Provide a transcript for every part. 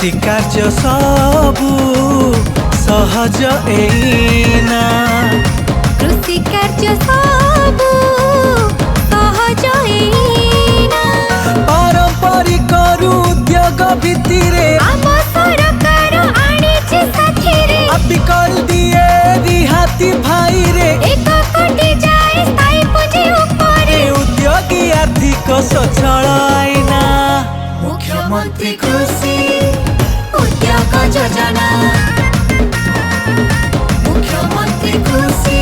कृषि कार्य सबु सहज एइना कृषि कार्य सबु सहज एइना पारंपरिक उद्योग भित्तिरे आम सरकार आनिछि साथिरे अपिकल दिए रिहाती भाई रे एक कोटी जाए स्थायी पूंजी उपरे उद्योगी आर्थिक सचल आईना मुख्यमंत्री कृषि उद्योग योजना मुख्यमंत्री कृषि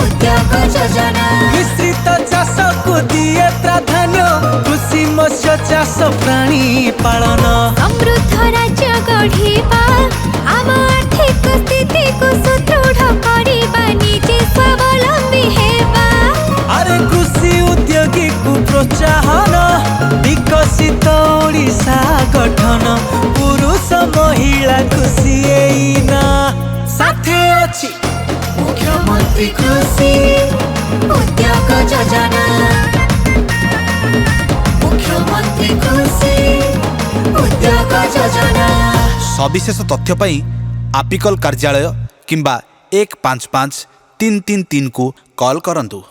उद्योग योजना मिश्रित चाष को दिए प्राधान्य कृषि मत्स्य चाष प्राणी पालन समृद्ध राज्य गढ़िबा आम आर्थिक स्थिति को सुदृढ़ करिबा निजे स्वावलंबी हेबा अरे कृषि उद्योगी को प्रोत्साहन विकसित ओडिशा गठन पुरुष महिला खुशी एइना साथे अछि मुख्यमंत्री कृषि उद्योग योजना मुख्यमंत्री कृषि उद्योग योजना सविशेष तथ्य पई आपिकल कार्यालय किंबा 155 333 को कॉल करंतु।